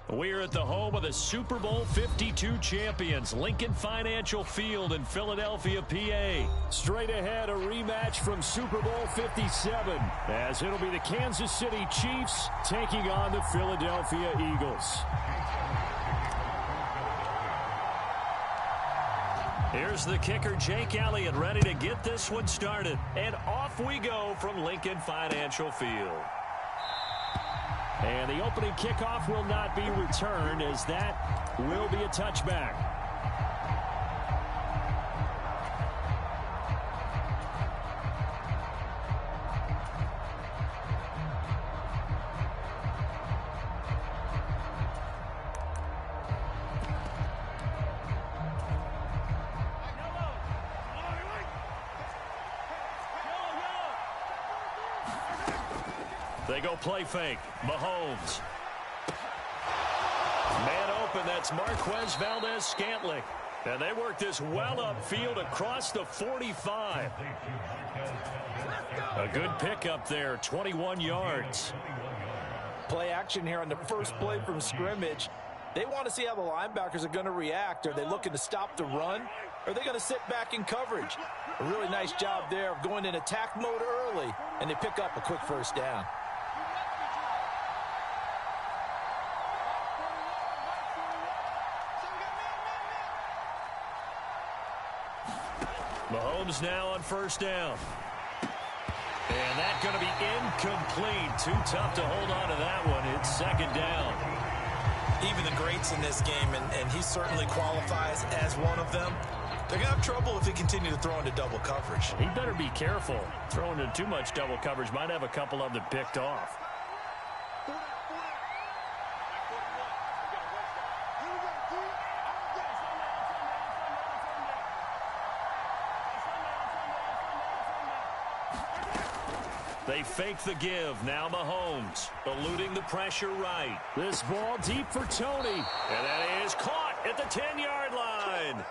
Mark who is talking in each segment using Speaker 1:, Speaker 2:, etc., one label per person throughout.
Speaker 1: We're at the home of the Super Bowl 52 champions, Lincoln Financial Field in Philadelphia, PA. Straight ahead, a rematch from Super Bowl 57, as it'll be the Kansas City Chiefs taking on the Philadelphia Eagles. Here's the kicker, Jake Elliott, ready to get this one started. And off we go from Lincoln Financial Field. And the opening kickoff will not be returned, as that will be a touchback. They go play fake. Mahomes. Man open, that's Marquez Valdez-Scantling. And they work this well upfield across the 45. A good pickup there, 21 yards.
Speaker 2: Play action here on the first play from scrimmage. They want to see how the linebackers are going to react. Are they looking to stop the run? Or are they going to sit back in coverage? A really nice job there of going in attack mode early, and they pick up a quick first down.
Speaker 1: Mahomes now on first down. And that's going to be incomplete. Too tough to hold on to that one. It's second down.
Speaker 3: Even the greats in this game, and he certainly qualifies as one of them, they're going to have trouble if they continue to throw into double coverage.
Speaker 1: He better be careful. Throwing into too much double coverage might have a couple of them picked off. They fake the give. Now Mahomes eluding the pressure right. This ball deep for Tony. And that is caught at the 10-yard line.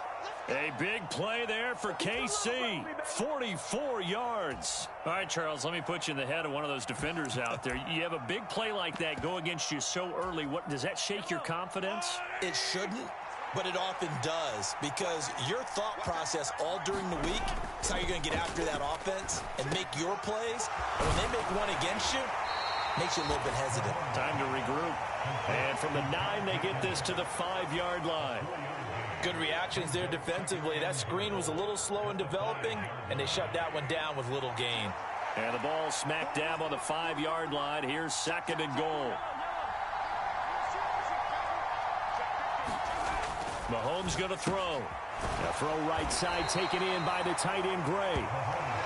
Speaker 1: A big play there for KC. 44 yards. All right, Charles, let me put you in the head of one of those defenders out there. You have a big play like that go against you so early. What does that shake your confidence?
Speaker 3: It shouldn't, but it often does, because your thought process all during the week is how you're going to get after that offense and make your plays. And when they make one against you, it makes you a little bit hesitant.
Speaker 1: Time to regroup. And from the 9, they get this to the 5-yard line.
Speaker 2: Good reactions there defensively. That screen was a little slow in developing, and they shut that one down with little gain.
Speaker 1: And the ball smack dab on the 5-yard line. Here's second and goal. Mahomes going to throw. A throw right side taken in by the tight end Gray.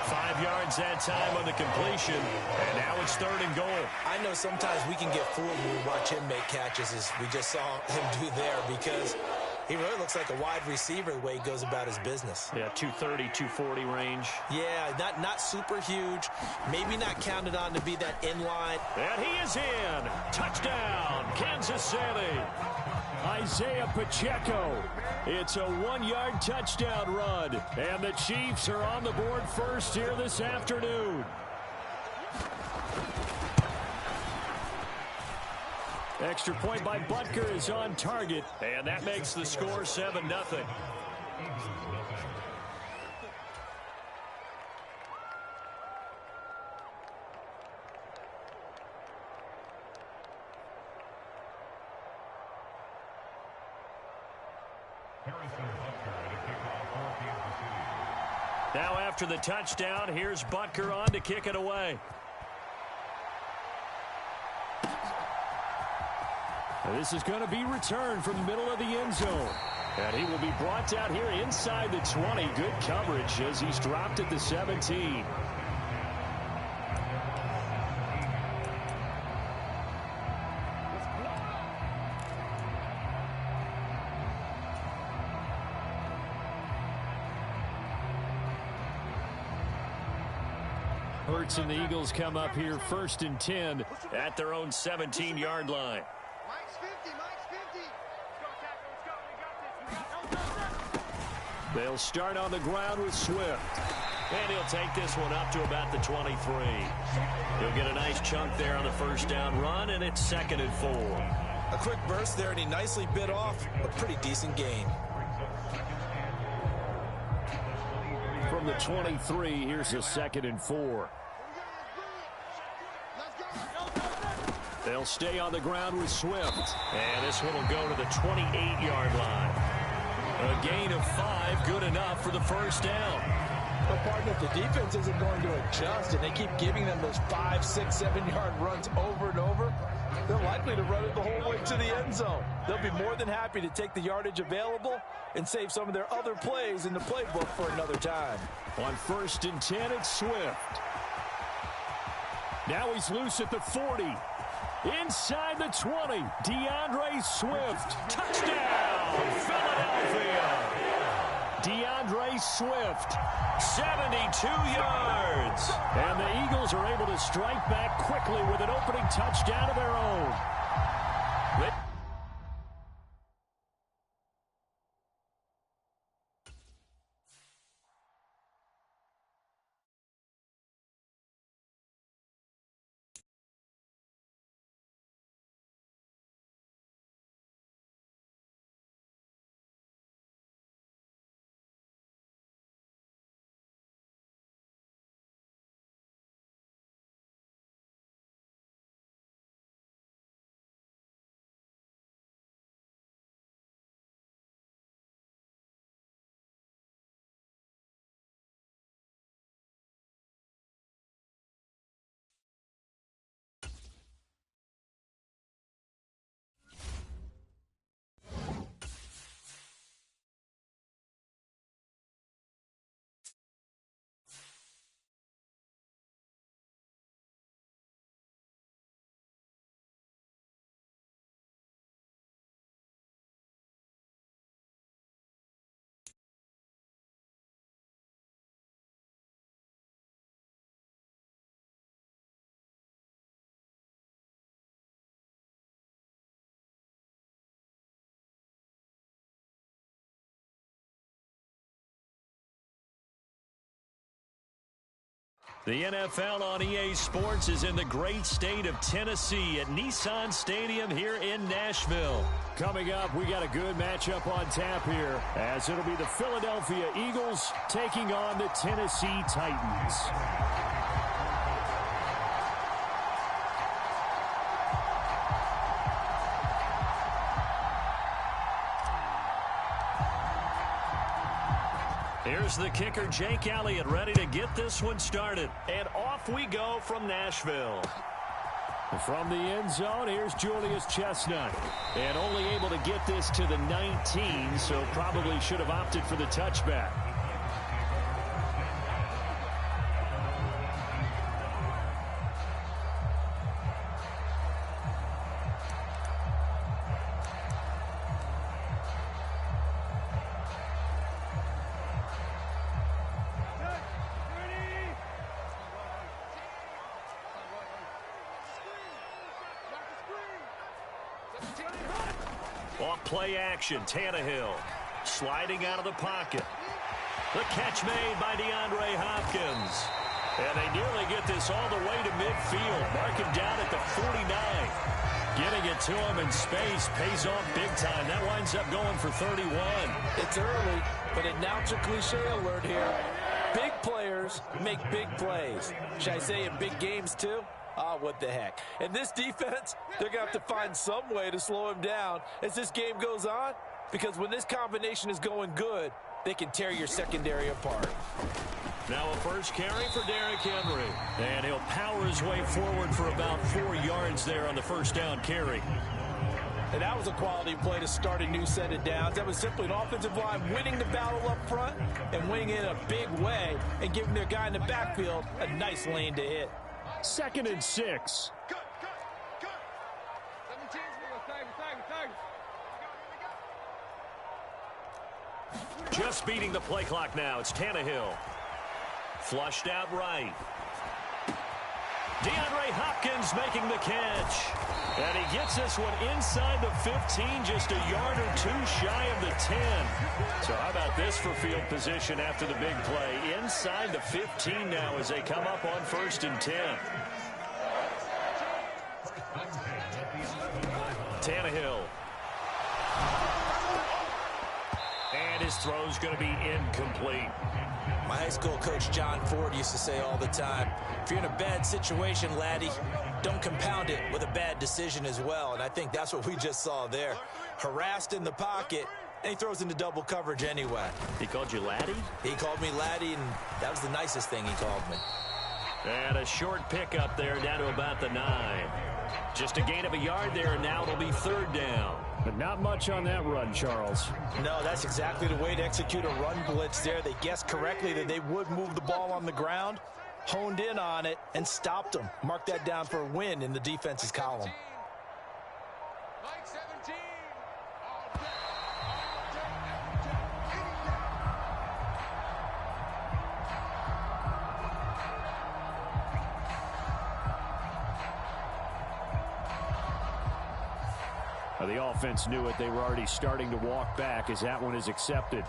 Speaker 1: 5 yards that time on the completion. And now it's third and goal.
Speaker 3: I know sometimes we can get fooled when we watch him make catches, as we just saw him do there, because he really looks like a wide receiver the way he goes about his business.
Speaker 1: Yeah, 230, 240 range.
Speaker 3: Yeah, not super huge. Maybe not counted on to be that inline.
Speaker 1: And he is in. Touchdown, Kansas City. Isaiah Pacheco. It's a 1-yard touchdown run. And the Chiefs are on the board first here this afternoon. Extra point by Butker is on target. And that makes the score 7-0. Now after the touchdown, here's Butker on to kick it away. And this is going to be returned from the middle of the end zone. And he will be brought down here inside the 20. Good coverage as he's dropped at the 17. Hurts and the Eagles come up here first and 10 at their own 17-yard line. They'll start on the ground with Swift. And he'll take this one up to about the 23. He'll get a nice chunk there on the first down run, and it's 2nd and 4.
Speaker 3: A quick burst there, and he nicely bit off a pretty decent gain.
Speaker 1: From the 23, here's a 2nd and 4. They'll stay on the ground with Swift. And this one will go to the 28-yard line. A gain of 5, good enough for the first down.
Speaker 2: But partner, if the defense isn't going to adjust and they keep giving them those 5, 6, 7-yard runs over and over, they're likely to run it the whole way to the end zone. They'll be more than happy to take the yardage available and save some of their other plays in the playbook for another time.
Speaker 1: On 1st and 10, it's Swift. Now he's loose at the 40. Inside the 20, DeAndre Swift. Touchdown, Philadelphia. DeAndre Swift, 72 yards. And the Eagles are able to strike back quickly with an opening touchdown of their own. The NFL on EA Sports is in the great state of Tennessee at Nissan Stadium here in Nashville. Coming up, we got a good matchup on tap here, as it'll be the Philadelphia Eagles taking on the Tennessee Titans. Here's the kicker, Jake Elliott, ready to get this one started. And off we go from Nashville. From the end zone, here's Julius Chestnut. And only able to get this to the 19, so probably should have opted for the touchback. Off play action, Tannehill sliding out of the pocket. The catch made by DeAndre Hopkins. And they nearly get this all the way to midfield. Mark him down at the 49. Getting it to him in space pays off big time. That winds up going for 31.
Speaker 2: It's early, but announcer cliche alert here. Big players make big plays. Should I say in big games too? Ah, what the heck. And this defense, they're going to have to find some way to slow him down as this game goes on, because when this combination is going good, they can tear your secondary apart.
Speaker 1: Now a first carry for Derrick Henry. And he'll power his way forward for about 4 yards there on the first down carry.
Speaker 2: And that was a quality play to start a new set of downs. That was simply an offensive line winning the battle up front and winning it in a big way and giving their guy in the backfield a nice lane to hit.
Speaker 1: 2nd and 6. Just beating the play clock now. It's Tannehill. Flushed out right. DeAndre Hopkins making the catch. And he gets this one inside the 15, just a yard or two shy of the 10. So how about this for field position after the big play? Inside the 15 now as they come up on 1st and 10. Tannehill his throw's going to be incomplete.
Speaker 3: My high school coach John Ford used to say all the time, if you're in a bad situation, laddie, don't compound it with a bad decision as well. And I think that's what we just saw there. Harassed in the pocket, and he throws into double coverage anyway.
Speaker 1: He called you laddie?
Speaker 3: He called me laddie, and that was the nicest thing he called me.
Speaker 1: And a short pickup there down to about the 9. Just a gain of a yard there, and now it'll be 3rd down.
Speaker 4: But not much on that run, Charles.
Speaker 2: No, that's exactly the way to execute a run blitz there. They guessed correctly that they would move the ball on the ground, honed in on it, and stopped them. Mark that down for a win in the defense's column.
Speaker 4: The offense knew it. They were already starting to walk back as that one is accepted.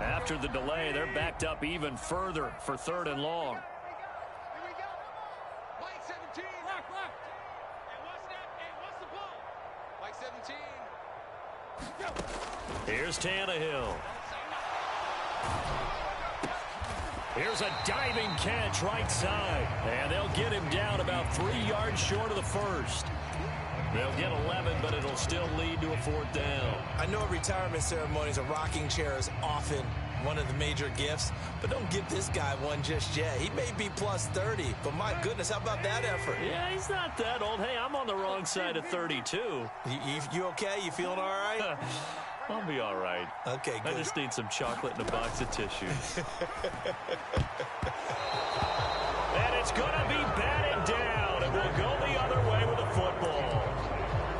Speaker 1: After the delay, they're backed up even further for 3rd and long. Here's Tannehill. Here's a diving catch right side. And they'll get him down about 3 yards short of the first. They'll get 11, but it'll still lead to a 4th down.
Speaker 3: I know at retirement ceremonies, a rocking chair is often one of the major gifts, but don't give this guy one just yet. He may be plus 30, but my goodness, how about that effort?
Speaker 1: Yeah, he's not that old. Hey, I'm on the wrong side of 32.
Speaker 3: You okay? You feeling all right?
Speaker 1: I'll be all right.
Speaker 3: Okay, good.
Speaker 1: I just need some chocolate and a box of tissues. And it's going to be batted down, and we'll go the other way with the football.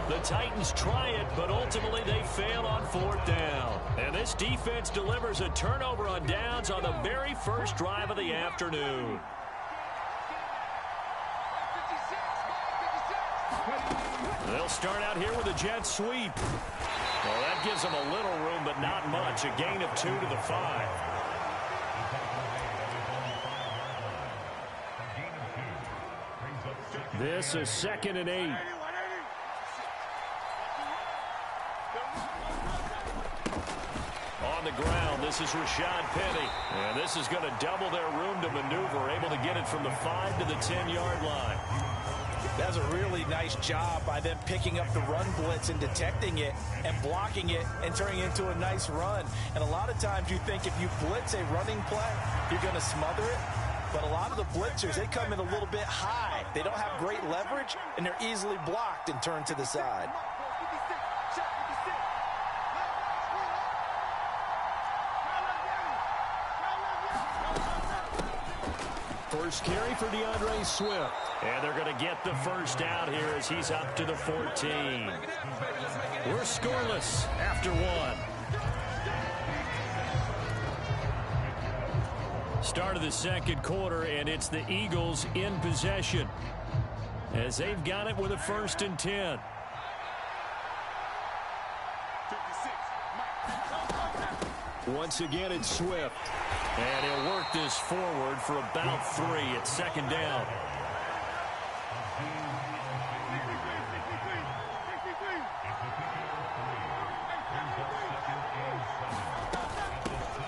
Speaker 1: The Titans try it, but ultimately they fail on 4th down. And this defense delivers a turnover on downs on the very first drive of the afternoon. They'll start out here with a jet sweep. Well, that gives them a little room, but not much. A gain of 2 to the 5.
Speaker 4: This is 2nd and 8.
Speaker 1: On the ground, this is Rashad Penny. And this is going to double their room to maneuver, able to get it from the 5 to the 10-yard line.
Speaker 2: That's a really nice job by them picking up the run blitz and detecting it and blocking it and turning it into a nice run. And a lot of times you think if you blitz a running play, you're going to smother it. But a lot of the blitzers, they come in a little bit high. They don't have great leverage, and they're easily blocked and turned to the side.
Speaker 4: First carry for DeAndre Swift.
Speaker 1: And they're going to get the first down here as he's up to the 14. We're scoreless after 1. Start of the 2nd quarter, and it's the Eagles in possession as they've got it with a 1st and 10.
Speaker 4: Once again, it's Swift.
Speaker 1: And he'll work this forward for about 3 at 2nd down.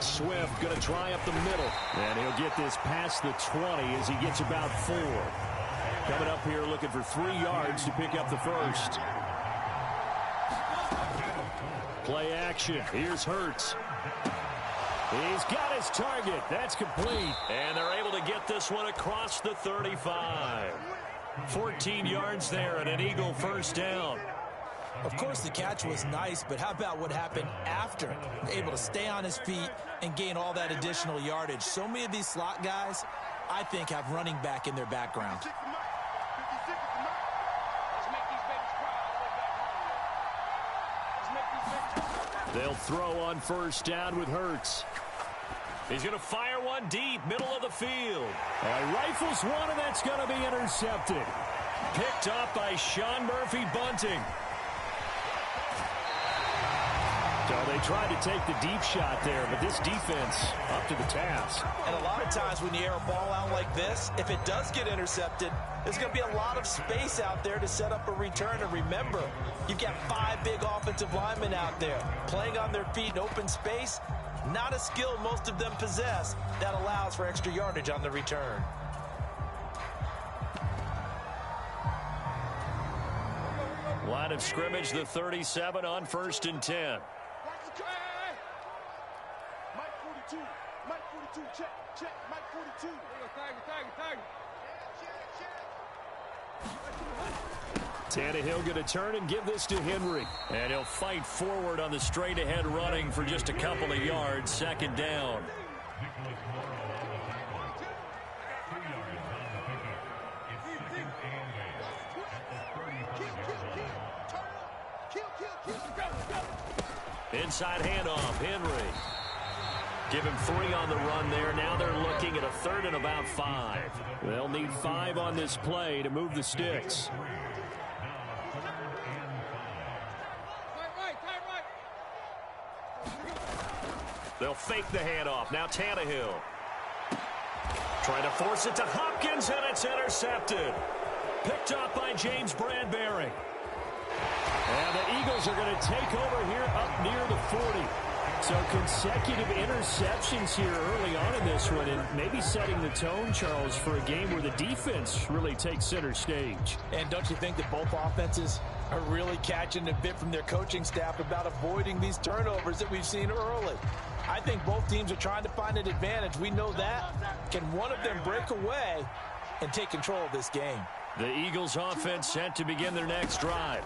Speaker 4: Swift going to try up the middle. And he'll get this past the 20 as he gets about 4. Coming up here looking for 3 yards to pick up the first. Play action. Here's Hurts. He's got his target. That's complete.
Speaker 1: And they're able to get this one across the 35. 14 yards there and an Eagle first down.
Speaker 3: Of course, the catch was nice, but how about what happened after? Able to stay on his feet and gain all that additional yardage. So many of these slot guys, I think, have running back in their background.
Speaker 4: They'll throw on first down with Hurts.
Speaker 1: He's going to fire one deep, middle of the field.
Speaker 4: Rifles one, and that's going to be intercepted.
Speaker 1: Picked up by Sean Murphy-Bunting.
Speaker 4: So they tried to take the deep shot there, but this defense up to the task.
Speaker 2: And a lot of times when you air a ball out like this, if it does get intercepted, there's going to be a lot of space out there to set up a return. And remember, you've got 5 big offensive linemen out there playing on their feet in open space. Not a skill most of them possess that allows for extra yardage on the return.
Speaker 1: Line of scrimmage, the 37 on 1st and 10.
Speaker 5: Mike 42, Mike 42, check, Mike 42.
Speaker 1: Tannehill going to turn and give this to Henry. And he'll fight forward on the straight-ahead running for just a couple of yards. 2nd down. Inside handoff, Henry. Give him 3 on the run there. Now they're looking at a 3rd and about 5.
Speaker 4: They'll need 5 on this play to move the sticks.
Speaker 1: They'll fake the handoff. Now Tannehill. Trying to force it to Hopkins, and it's intercepted. Picked up by James Bradbury.
Speaker 4: And the Eagles are going to take over here up near the 40. So consecutive interceptions here early on in this one, and maybe setting the tone, Charles, for a game where the defense really takes center stage.
Speaker 2: And don't you think that both offenses are really catching a bit from their coaching staff about avoiding these turnovers that we've seen early? I think both teams are trying to find an advantage. We know that. Can one of them break away and take control of this game?
Speaker 1: The Eagles offense set to begin their next drive.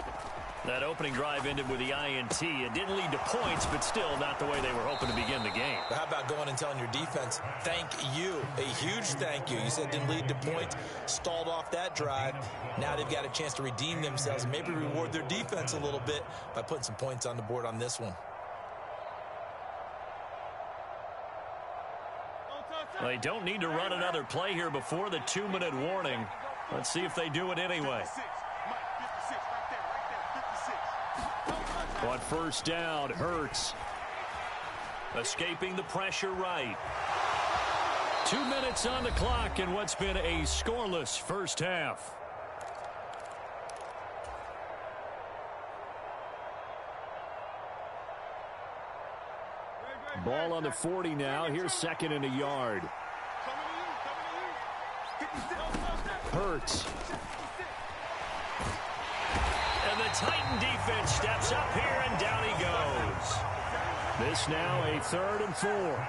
Speaker 1: That opening drive ended with the INT. It didn't lead to points, but still not the way they were hoping to begin the game.
Speaker 3: But how about going and telling your defense, thank you, a huge thank you. You said it didn't lead to points, stalled off that drive. Now they've got a chance to redeem themselves and maybe reward their defense a little bit by putting some points on the board on this one.
Speaker 1: They don't need to run another play here before the 2-minute warning. Let's see if they do it anyway.
Speaker 4: On 1st down, Hurts.
Speaker 1: Escaping the pressure right. 2 minutes on the clock in what's been a scoreless first half.
Speaker 4: Ball on the 40 now. Here's 2nd and a yard. Hurts.
Speaker 1: And the Titan defense steps up here, and down he goes.
Speaker 4: This now a 3rd and 4.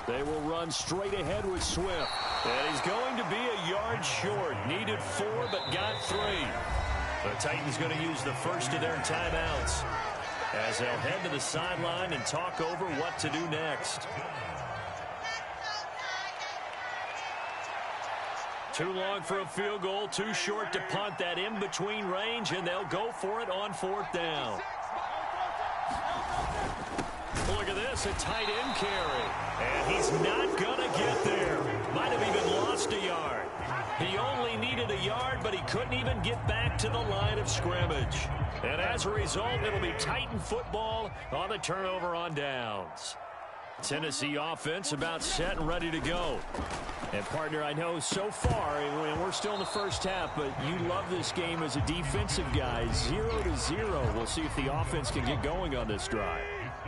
Speaker 4: They will run straight ahead with Swift.
Speaker 1: And he's going to be a yard short. Needed 4, but got 3. The Titans going to use the first of their timeouts as they'll head to the sideline and talk over what to do next. Too long for a field goal, too short to punt. That in-between range, and they'll go for it on 4th down. Look at this, a tight end carry. And he's not going to get there. Might have even lost a yard. He only needed a yard, but he couldn't even get back to the line of scrimmage. And as a result, it'll be Titan football on the turnover on downs. Tennessee offense about set and ready to go.
Speaker 4: And, partner, I know so far, and we're still in the first half, but you love this game as a defensive guy. 0-0. We'll see if the offense can get going on this drive.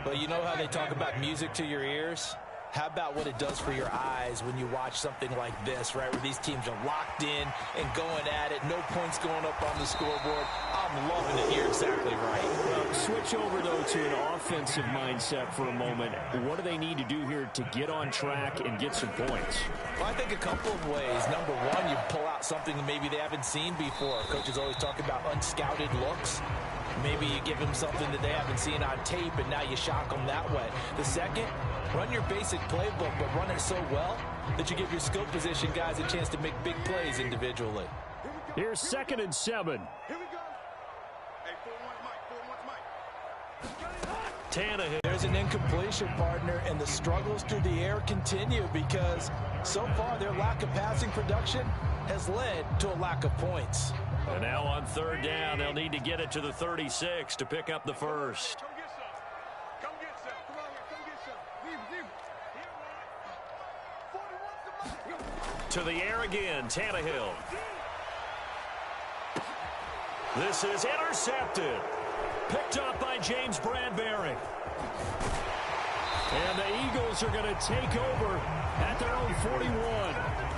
Speaker 2: Well, you know how they talk about music to your ears? How about what it does for your eyes when you watch something like this, right, where these teams are locked in and going at it, no points going up on the scoreboard? I'm loving it. You're exactly right.
Speaker 4: Switch over, though, to an offensive mindset for a moment. What do they need to do here to get on track and get some points?
Speaker 2: Well, I think a couple of ways. Number one, you pull out something that maybe they haven't seen before. Coaches always talk about unscouted looks. Maybe you give them something that they haven't seen on tape, and now you shock them that way. The second, run your basic playbook, but run it so well that you give your skill position guys a chance to make big plays individually.
Speaker 4: Here's 2nd and 7.
Speaker 5: Here we go. Hey, 4-1 Mike, 4-1 Mike.
Speaker 1: Tannehill.
Speaker 2: There's an incompletion, partner, and the struggles through the air continue because so far their lack of passing production has led to a lack of points.
Speaker 1: And now on third down, they'll need to get it to the 36 to pick up the first.
Speaker 5: Come get some. Come get some. Come on here. Come get some. Leave, leave.
Speaker 1: To the air again, Tannehill. This is intercepted. Picked up by James Bradbury. And the Eagles are going to take over at their own 41.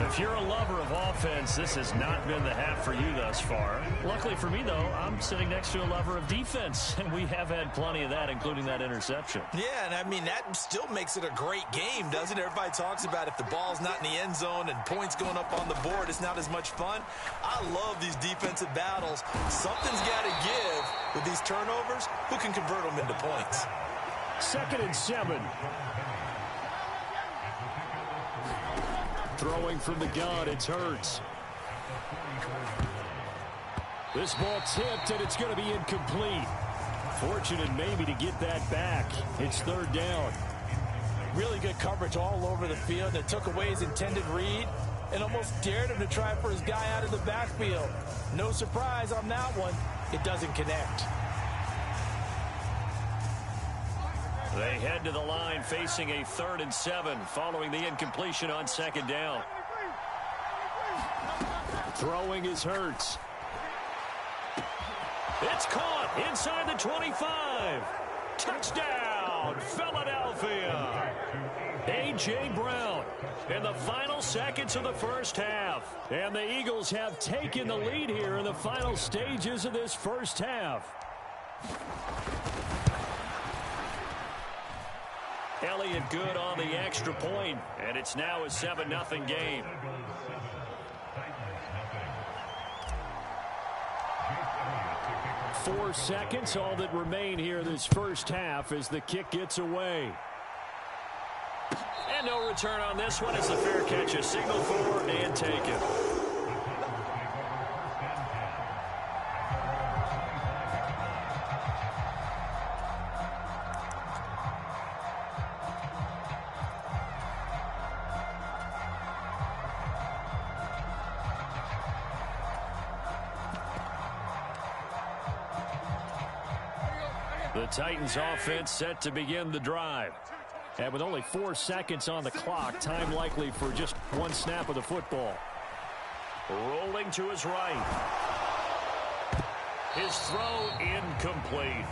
Speaker 1: If you're a lover of offense, this has not been the half for you thus far. Luckily for me, though, I'm sitting next to a lover of defense, and we have had plenty of that, including that interception.
Speaker 3: Yeah, and I mean, that still makes it a great game, doesn't it? Everybody talks about if the ball's not in the end zone and points going up on the board, it's not as much fun. I love these defensive battles. Something's got to give with these turnovers. Who can convert them into points?
Speaker 4: 2nd and 7. Throwing from the gun, it's Hurts. This ball tipped, and it's going to be incomplete. Fortunate maybe to get that back. It's 3rd down.
Speaker 2: Really good coverage all over the field that took away his intended read and almost dared him to try for his guy out of the backfield. No surprise on that one. It doesn't connect.
Speaker 1: They head to the line facing a 3rd and 7 following the incompletion on 2nd down.
Speaker 4: Throwing is Hurts.
Speaker 1: It's caught inside the 25. Touchdown, Philadelphia. A.J. Brown in the final seconds of the first half.
Speaker 4: And the Eagles have taken the lead here in the final stages of this first half.
Speaker 1: Elliott good on the extra point, and it's now a 7-0 game.
Speaker 4: Four seconds, all that remain here this first half as the kick gets away.
Speaker 1: And no return on this one as the fair catch is signaled for and taken. The Titans offense set to begin the drive.
Speaker 4: And with only 4 seconds on the clock, time likely for just one snap of the football.
Speaker 1: Rolling to his right. His throw incomplete.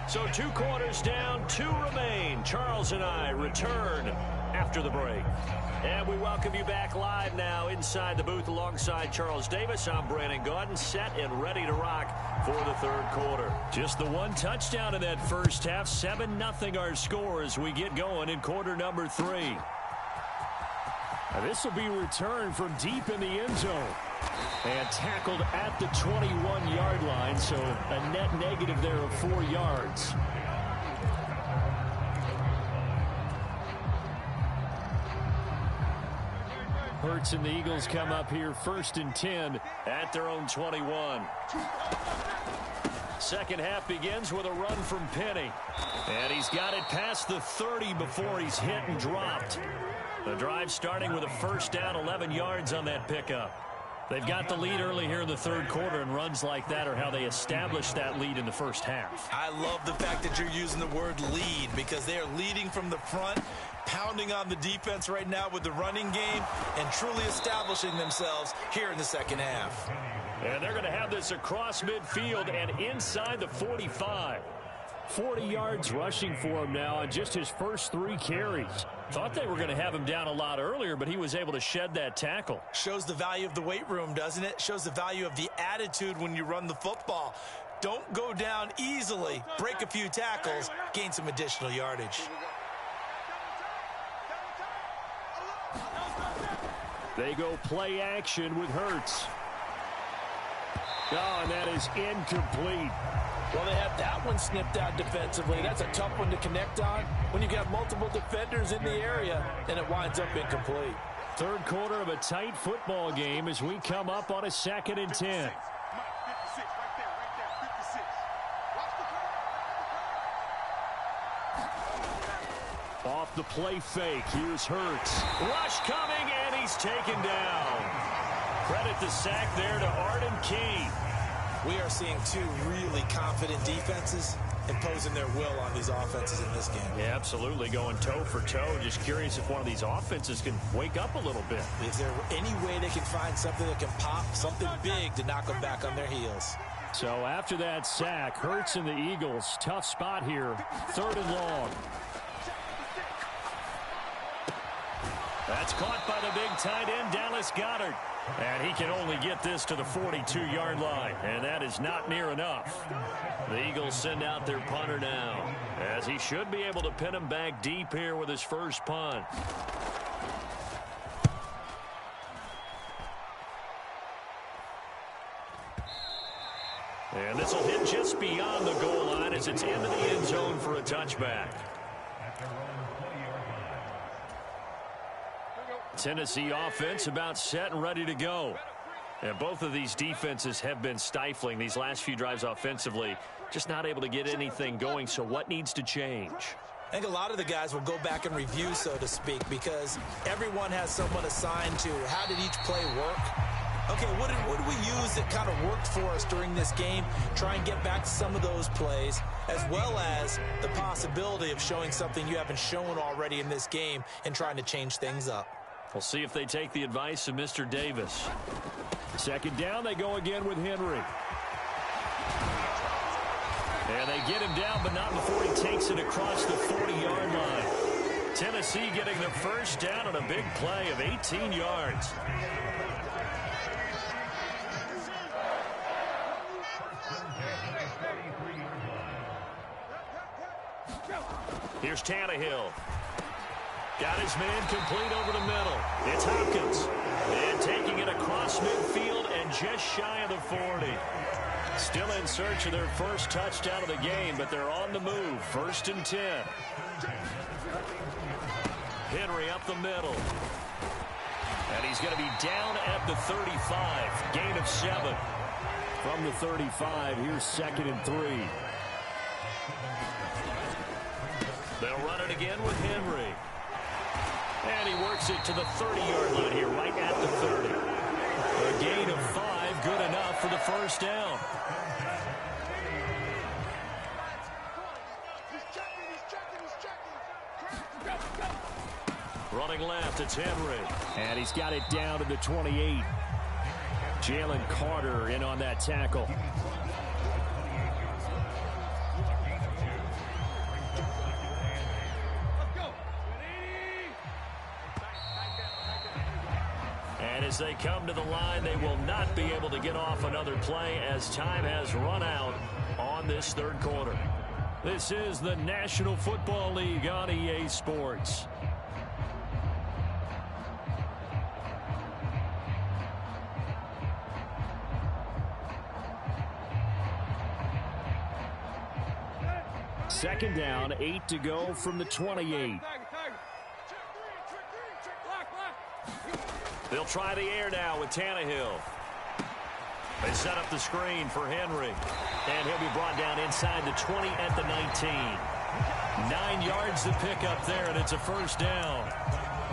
Speaker 1: So 2 quarters down, 2 remain. Charles and I return after the break. And we welcome you back live now inside the booth alongside Charles Davis. I'm Brandon Gaudin, set and ready to rock for the 3rd quarter.
Speaker 4: Just the 1 touchdown in that first half. 7-0 our score as we get going in quarter number 3. Now this will be returned from deep in the end zone. And tackled at the 21-yard line, so a net negative there of 4 yards. Hurts and the Eagles come up here 1st and 10
Speaker 1: at their own 21. Second half begins with a run from Penny. And he's got it past the 30 before he's hit and dropped. The drive starting with a first down, 11 yards on that pickup. They've got the lead early here in the 3rd quarter, and runs like that are how they establish that lead in the first half.
Speaker 3: I love the fact that you're using the word lead because they are leading from the front, pounding on the defense right now with the running game, and truly establishing themselves here in the second half.
Speaker 1: And they're going to have this across midfield and inside the 45.
Speaker 4: 40 yards rushing for him now on just his first 3 carries.
Speaker 1: Thought they were going to have him down a lot earlier, but he was able to shed that tackle.
Speaker 3: Shows the value of the weight room, doesn't it? Shows the value of the attitude when you run the football. Don't go down easily. Break a few tackles. Gain some additional yardage.
Speaker 4: They go play action with Hurts. Oh, and that is incomplete.
Speaker 2: Well, they have that one snipped out defensively. That's a tough one to connect on when you got multiple defenders in the area, and it winds up incomplete.
Speaker 4: 3rd quarter of a tight football game as we come up on a 2nd and 10. off the play fake. Here's Hurts.
Speaker 1: Rush coming, and he's taken down. Credit the sack there to Arden Key.
Speaker 3: We are seeing two really confident defenses imposing their will on these offenses in this game.
Speaker 1: Yeah, absolutely, going toe for toe. Just curious if one of these offenses can wake up a little bit.
Speaker 3: Is there any way they can find something that can pop, something big to knock them back on their heels?
Speaker 4: So after that sack, Hurts and the Eagles, tough spot here, 3rd and long.
Speaker 1: That's caught by the big tight end, Dallas Goedert. And he can only get this to the 42-yard line, and that is not near enough. The Eagles send out their punter now, as he should be able to pin him back deep here with his first punt. And this will hit just beyond the goal line as it's into the end zone for a touchback. Tennessee offense about set and ready to go. And both of these defenses have been stifling these last few drives offensively. Just not able to get anything going, so what needs to change?
Speaker 3: I think a lot of the guys will go back and review, so to speak, because everyone has someone assigned to how did each play work. Okay, what did we use that kind of worked for us during this game? Try and get back to some of those plays, as well as the possibility of showing something you haven't shown already in this game and trying to change things up.
Speaker 1: We'll see if they take the advice of Mr. Davis.
Speaker 4: 2nd down, they go again with Henry.
Speaker 1: And they get him down, but not before he takes it across the 40-yard line. Tennessee getting their first down on a big play of 18 yards. Here's Tannehill. Got his man complete over the middle. It's Hopkins. And taking it across midfield and just shy of the 40. Still in search of their first touchdown of the game, but they're on the move. 1st and 10. Henry up the middle. And he's going to be down at the 35. Gain of 7.
Speaker 4: From the 35, here's 2nd and 3.
Speaker 1: They'll run it again with Henry. And he works it to the 30-yard line here, right at the 30. A gain of 5, good enough for the first down. Running left, it's Henry.
Speaker 4: And he's got it down to the 28. Jalen Carter in on that tackle.
Speaker 1: And as they come to the line, they will not be able to get off another play as time has run out on this 3rd quarter. This is the National Football League on EA Sports.
Speaker 4: Second down, 8 to go from the 28.
Speaker 1: They'll try the air now with Tannehill. They set up the screen for Henry. And he'll be brought down inside the 20 at the 19. 9 yards to pick up there, and it's a first down.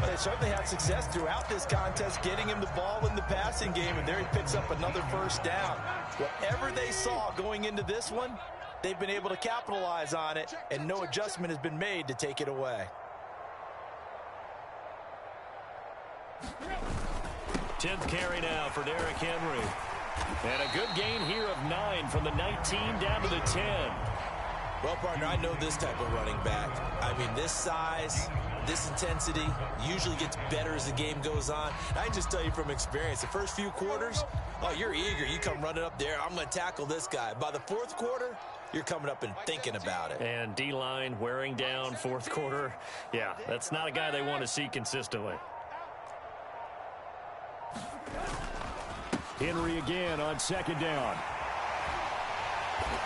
Speaker 2: They certainly had success throughout this contest, getting him the ball in the passing game, and there he picks up another first down. Whatever they saw going into this one, they've been able to capitalize on it, and no adjustment has been made to take it away.
Speaker 1: 10th carry now for Derrick Henry. And a good gain here of 9 from the 19 down to the 10.
Speaker 3: Well, partner, I know this type of running back. I mean, this size, this intensity usually gets better as the game goes on. I can just tell you from experience, the first few quarters, oh, you're eager. You come running up there, I'm going to tackle this guy. By the 4th quarter, you're coming up and thinking about it.
Speaker 1: And D-line wearing down 4th quarter. Yeah, that's not a guy they want to see consistently.
Speaker 4: Henry again on 2nd down.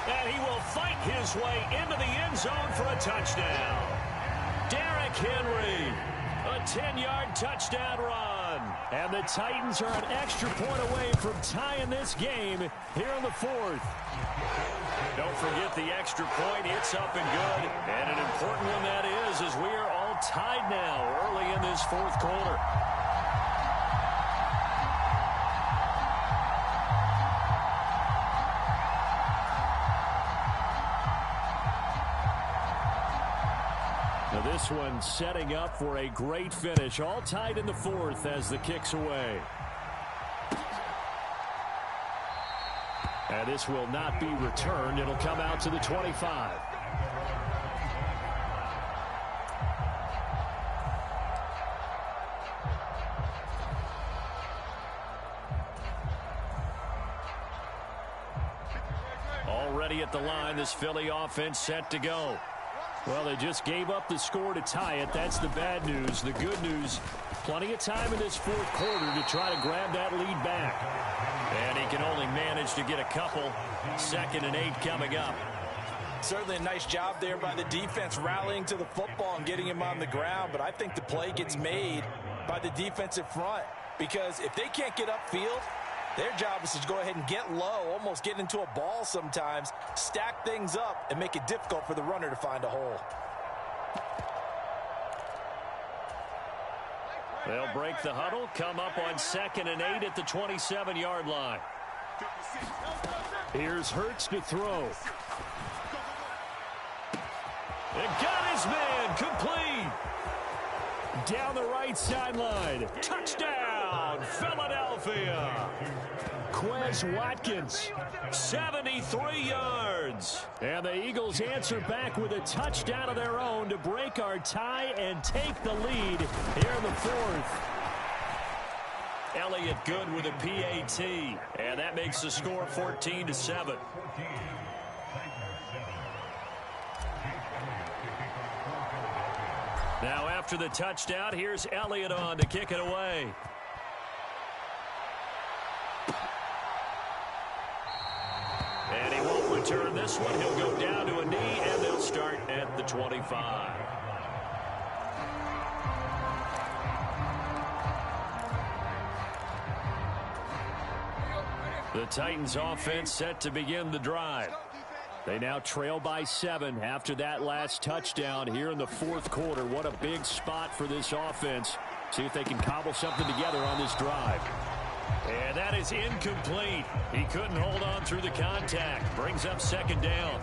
Speaker 1: And he will fight his way into the end zone for a touchdown. Derrick Henry, a 10-yard touchdown run.
Speaker 4: And the Titans are an extra point away from tying this game here in the 4th.
Speaker 1: Don't forget the extra point. It's up and good. And an important one that is, as we are all tied now early in this fourth quarter. Now this one setting up for a great finish. All tied in the fourth as the kick's away. And this will not be returned. It'll come out to the 25. Already at the line, this Philly offense set to go. Well, they just gave up the score to tie it. That's the bad news. The good news, plenty of time in this fourth quarter to try to grab that lead back. And he can only manage to get a couple. 2nd and 8 coming up.
Speaker 2: Certainly a nice job there by the defense rallying to the football and getting him on the ground. But I think the play gets made by the defensive front. Because if they can't get upfield, their job is to go ahead and get low, almost get into a ball sometimes, stack things up, and make it difficult for the runner to find a hole.
Speaker 1: They'll break the huddle, come up on 2nd and 8 at the 27-yard line. Here's Hurts to throw. And got his man complete. Down the right sideline. Touchdown, Philadelphia. Quez Watkins, 73 yards. And the Eagles answer back with a touchdown of their own to break our tie and take the lead here in the fourth. Elliott good with a PAT. And that makes the score 14-7. Now after the touchdown, here's Elliott on to kick it away. And he won't return this one. He'll go down to a knee, and they'll start at the 25. The Titans offense set to begin the drive. They now trail by 7 after that last touchdown here in the fourth quarter. What a big spot for this offense. See if they can cobble something together on this drive. And that is incomplete. He couldn't hold on through the contact. Brings up 2nd down.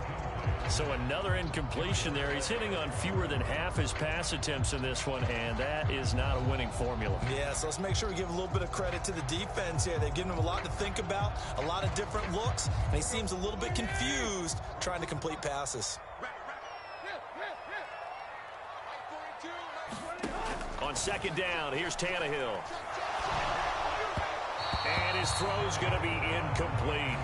Speaker 1: So another incompletion there. He's hitting on fewer than half his pass attempts in this one, and that is not a winning formula.
Speaker 3: Yeah, so let's make sure we give a little bit of credit to the defense here. They've given him a lot to think about, a lot of different looks, and he seems a little bit confused trying to complete passes.
Speaker 1: On 2nd down, here's Tannehill. And his throw's going to be incomplete.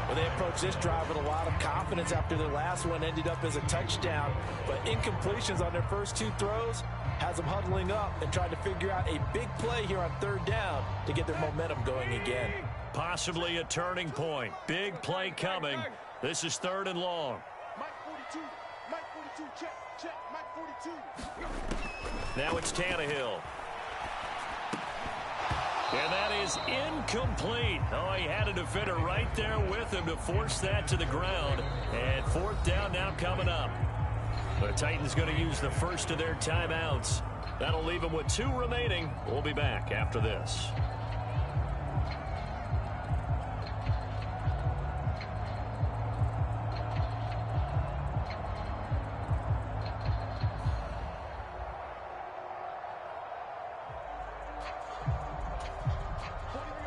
Speaker 2: Well, they approached this drive with a lot of confidence after their last one ended up as a touchdown. But incompletions on their first 2 throws has them huddling up and trying to figure out a big play here on 3rd down to get their momentum going again.
Speaker 1: Possibly a turning point. Big play coming. This is 3rd and long.
Speaker 5: Mike 42. Mike 42. Check. Mike 42.
Speaker 1: Now it's Tannehill. And that is incomplete. Oh, he had a defender right there with him to force that to the ground. And 4th down now coming up. The Titans going to use the first of their timeouts. That'll leave them with 2 remaining. We'll be back after this.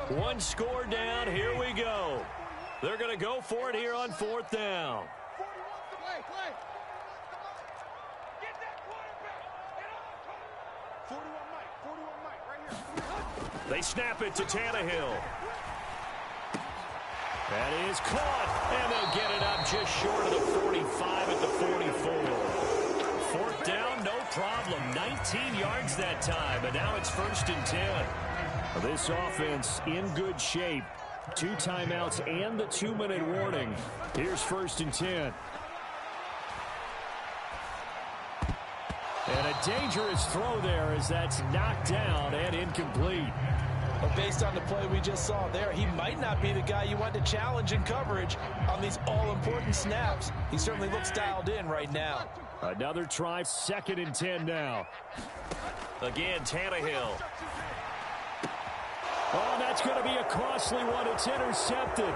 Speaker 1: One score down. Here we go. They're going to go for it here on 4th down.
Speaker 5: 41 Mike right here.
Speaker 1: They snap it to Tannehill. That is caught, and they'll get it up just short of the 45 at the 44. 4th down, no problem. 19 yards that time, but now it's 1st and 10. This offense in good shape. 2 timeouts and the 2-minute warning. Here's 1st and 10. And a dangerous throw there as that's knocked down and incomplete.
Speaker 2: But based on the play we just saw there, he might not be the guy you want to challenge in coverage on these all-important snaps. He certainly looks dialed in right now.
Speaker 4: Another try, 2nd and 10 now.
Speaker 1: Again, Tannehill.
Speaker 4: Oh, that's going to be a costly one. It's intercepted.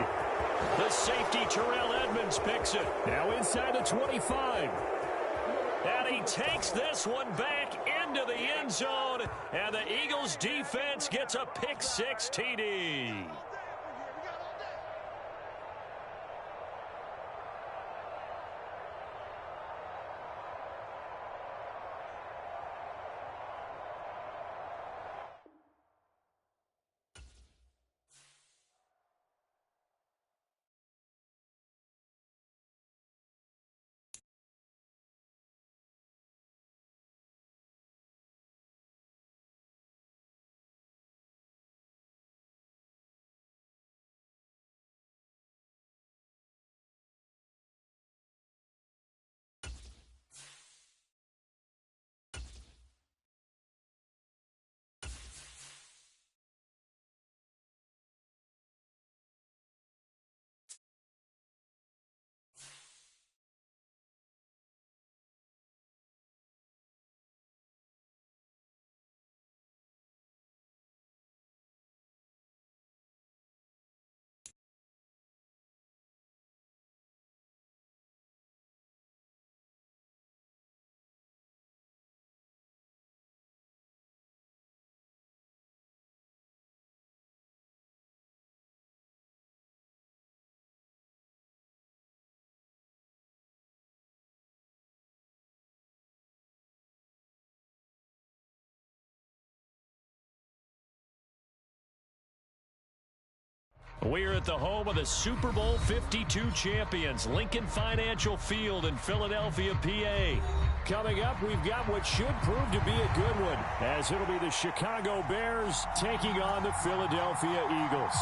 Speaker 1: The safety, Terrell Edmonds, picks it.
Speaker 4: Now inside the 25.
Speaker 1: And he takes this one back into the end zone. And the Eagles defense gets a pick-6 TD. We're at the home of the Super Bowl 52 champions, Lincoln Financial Field in Philadelphia, PA.
Speaker 4: Coming up, we've got what should prove to be a good one, as it'll be the Chicago Bears taking on the Philadelphia Eagles.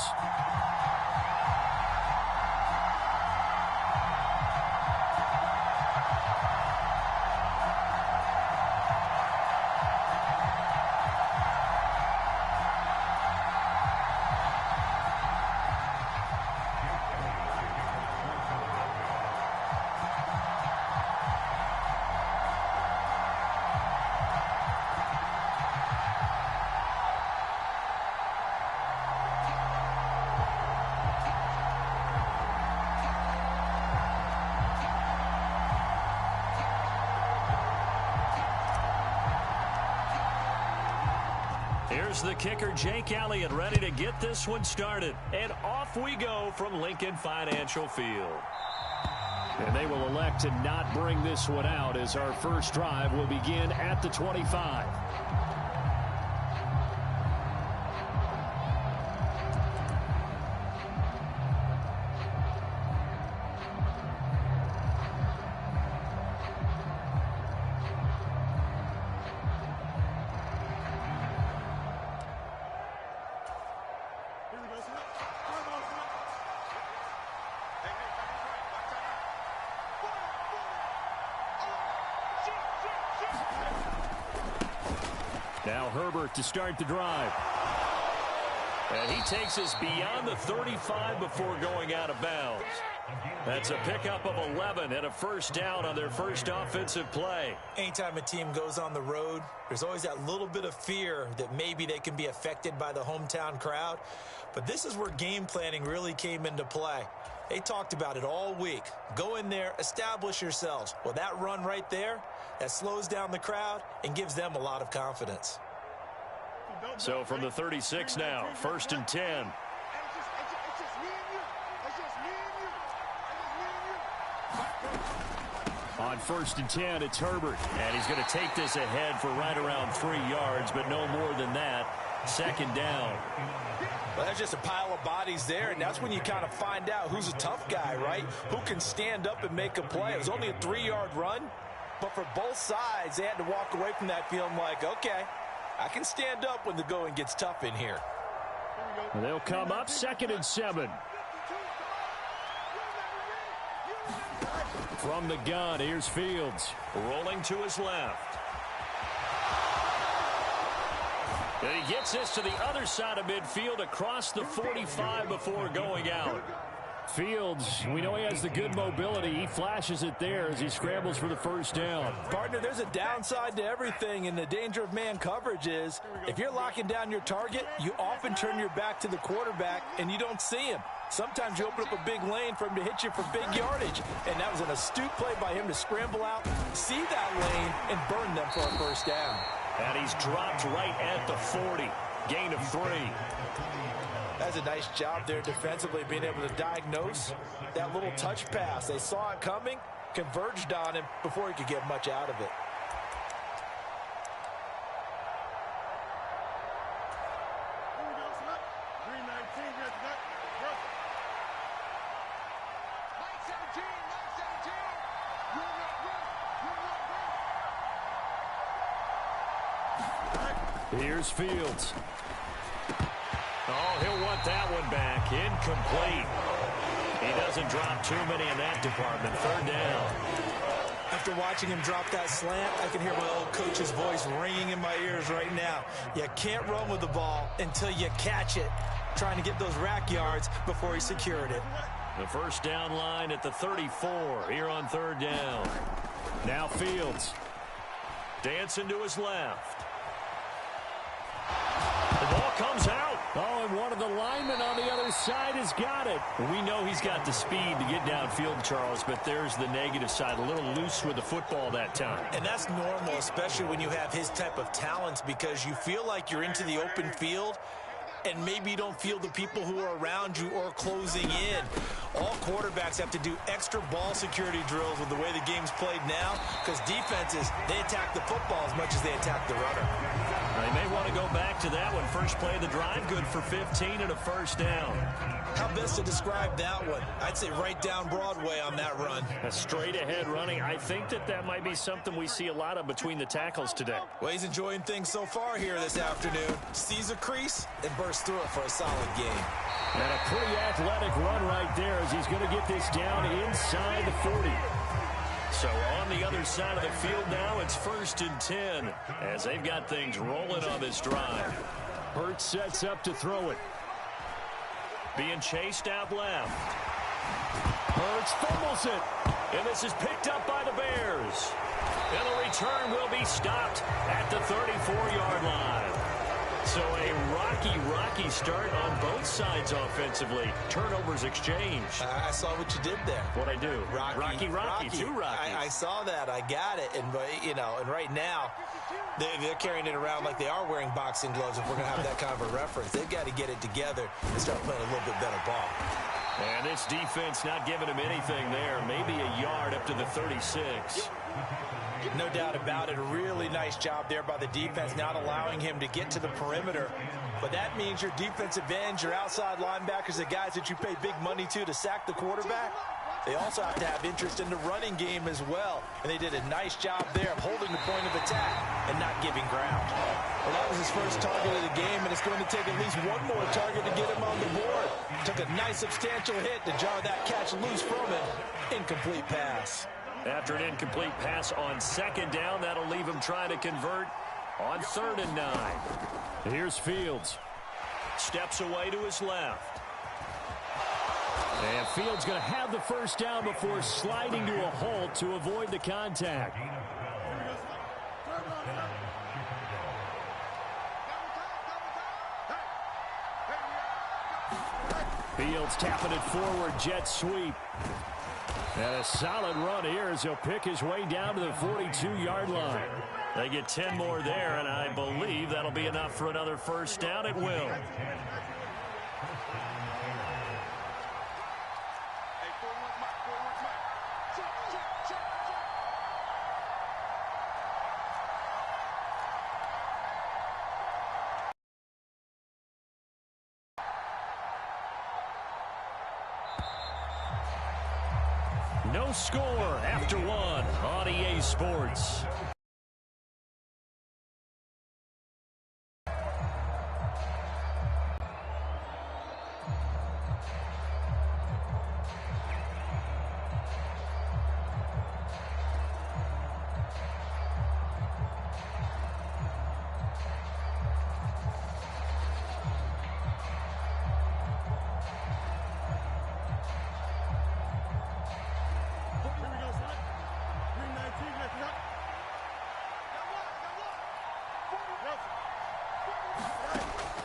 Speaker 1: Here's the kicker, Jake Elliott, ready to get this one started. And off we go from Lincoln Financial Field.
Speaker 4: And they will elect to not bring this one out, as our first drive will begin at the 25. Now Herbert to start the drive.
Speaker 1: And he takes us beyond the 35 before going out of bounds. That's a pickup of 11 and a first down on their first offensive play.
Speaker 3: Anytime a team goes on the road, there's always that little bit of fear that maybe they can be affected by the hometown crowd. But this is where game planning really came into play. They talked about it all week. Go in there, establish yourselves. Well, that run right there, that slows down the crowd and gives them a lot of confidence.
Speaker 1: So from the 36 now, 1st and 10.
Speaker 4: On 1st and 10, it's Herbert.
Speaker 1: And he's going to take this ahead for right around 3 yards, but no more than that. 2nd down.
Speaker 2: Well, that's just a pile of bodies there, and that's when you kind of find out who's a tough guy, right? Who can stand up and make a play. It was only a 3-yard run, but for both sides, they had to walk away from that feeling like, okay, I can stand up when the going gets tough in here.
Speaker 4: And they'll come up 2nd and 7. From the gun, here's Fields.
Speaker 1: Rolling to his left. And he gets this to the other side of midfield across the 45 before going out.
Speaker 4: Fields, we know he has the good mobility. He flashes it there as he scrambles for the first down.
Speaker 2: Partner, there's a downside to everything, and the danger of man coverage is if you're locking down your target, you often turn your back to the quarterback and you don't see him. Sometimes you open up a big lane for him to hit you for big yardage, and that was an astute play by him to scramble out, see that lane, and burn them for a first down.
Speaker 1: And he's dropped right at the 40. Gain of 3.
Speaker 2: That's a nice job there defensively, being able to diagnose that little touch pass. They saw it coming, converged on him before he could get much out of it.
Speaker 4: Here's Fields.
Speaker 1: Oh, he'll want that one back. Incomplete. He doesn't drop too many in that department. Third down.
Speaker 3: After watching him drop that slant, I can hear my old coach's voice ringing in my ears right now. You can't run with the ball until you catch it. Trying to get those rack yards before he secured it.
Speaker 1: The first down line at the 34 here on third down.
Speaker 4: Now Fields.
Speaker 1: Dancing to his left. The ball comes out.
Speaker 4: Oh, and one of the linemen on the other side has got it.
Speaker 1: We know he's got the speed to get downfield, Charles, but there's the negative side. A little loose with the football that time.
Speaker 3: And that's normal, especially when you have his type of talents, because you feel like you're into the open field, and maybe you don't feel the people who are around you or closing in. All quarterbacks have to do extra ball security drills with the way the game's played now, because defenses, they attack the football as much as they attack the runner.
Speaker 1: They may want to go back to that one. First play of the drive, good for 15 and a first down.
Speaker 3: How best to describe that one? I'd say right down Broadway on that run.
Speaker 1: A straight-ahead running. I think that might be something we see a lot of between the tackles today.
Speaker 3: Well, he's enjoying things so far here this afternoon. Sees a crease and bursts through it for a solid game.
Speaker 4: And a pretty athletic run right there as he's going to get this down inside the 40.
Speaker 1: So on the other side of the field now, it's 1st and 10 as they've got things rolling on this drive.
Speaker 4: Hurts sets up to throw it.
Speaker 1: Being chased out left.
Speaker 4: Hurts fumbles it.
Speaker 1: And this is picked up by the Bears. And the return will be stopped at the 34-yard line. So a rocky start on both sides offensively. Turnovers exchanged.
Speaker 3: I saw what you did there.
Speaker 1: What'd I do? Rocky. Two Rockies.
Speaker 3: I saw that. I got it. And, and right now, they're carrying it around like they are wearing boxing gloves if we're going to have that kind of a reference. They've got to get it together and start playing a little bit better ball.
Speaker 1: And this defense not giving him anything there. Maybe a yard up to the 36.
Speaker 2: No doubt about it. A really nice job there by the defense, not allowing him to get to the perimeter. But that means your defensive ends, your outside linebackers, the guys that you pay big money to sack the quarterback, they also have to have interest in the running game as well. And they did a nice job there of holding the point of attack and not giving ground. Well, that was his first target of the game, and it's going to take at least one more target to get him on the board. Took a nice substantial hit to jar that catch loose from him. Incomplete pass.
Speaker 1: After an incomplete pass on second down, that'll leave him trying to convert on 3rd and 9.
Speaker 4: Here's Fields.
Speaker 1: Steps away to his left.
Speaker 4: And Fields going to have the first down before sliding to a halt to avoid the contact. Fields tapping it forward, jet sweep. And a solid run here as he'll pick his way down to the 42-yard line.
Speaker 1: They get 10 more there, and I believe that'll be enough for another first down. It will. No score after one on EA Sports.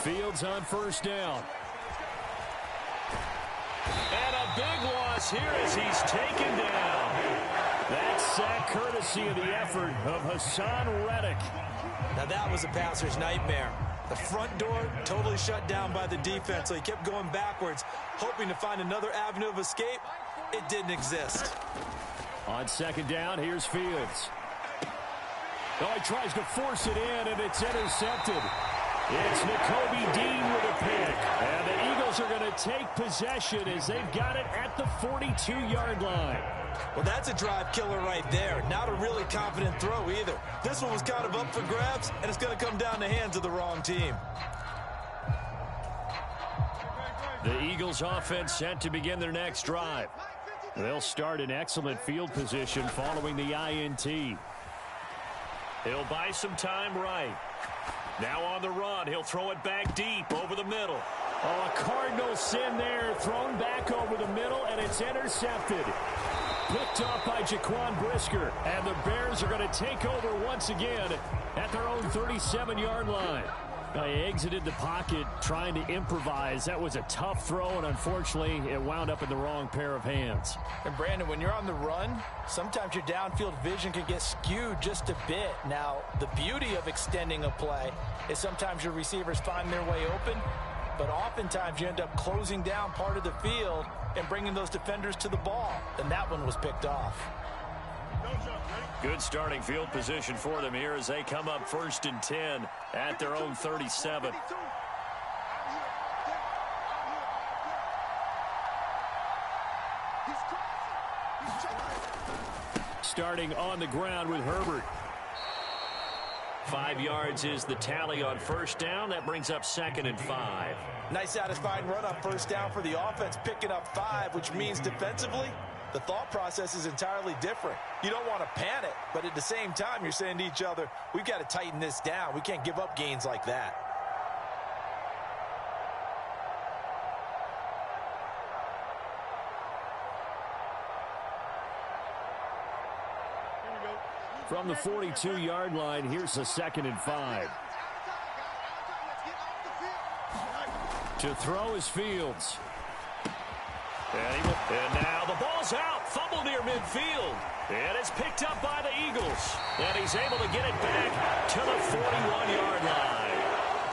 Speaker 4: Fields on first down. And a big loss here as he's taken down. That sack courtesy of the effort of Hassan Reddick.
Speaker 3: Now that was a passer's nightmare. The front door totally shut down by the defense, so he kept going backwards, hoping to find another avenue of escape. It didn't exist.
Speaker 4: On second down, here's Fields. Oh, he tries to force it in, and it's intercepted. It's Nakobe Dean with a pick. And the Eagles are going to take possession as they've got it at the 42-yard line.
Speaker 3: Well, that's a drive killer right there. Not a really confident throw either. This one was kind of up for grabs, and it's going to come down the hands of the wrong team.
Speaker 4: The Eagles offense set to begin their next drive. They'll start in excellent field position following the INT.
Speaker 1: He'll buy some time right. Now on the run, he'll throw it back deep over the middle.
Speaker 4: Oh, a cardinal sin there, thrown back over the middle, and it's intercepted. Picked off by Jaquan Brisker, and the Bears are going to take over once again at their own 37-yard line. He exited the pocket trying to improvise. That was a tough throw, and unfortunately, it wound up in the wrong pair of hands.
Speaker 2: And Brandon, when you're on the run, sometimes your downfield vision can get skewed just a bit. Now, the beauty of extending a play is sometimes your receivers find their way open, but oftentimes you end up closing down part of the field and bringing those defenders to the ball. And that one was picked off.
Speaker 1: Good starting field position for them here as they come up 1st and 10 at their own 37.
Speaker 4: Starting on the ground with Herbert.
Speaker 1: 5 yards is the tally on first down. That brings up 2nd and 5.
Speaker 2: Nice satisfying run on first down for the offense, picking up 5, which means defensively, the thought process is entirely different. You don't want to panic, but at the same time, you're saying to each other, we've got to tighten this down. We can't give up gains like that.
Speaker 4: From the 42-yard line, here's a 2nd and 5. To throw is Fields.
Speaker 1: And now the ball's out. Fumble near midfield. And it's picked up by the Eagles. And he's able to get it back to the 41-yard line.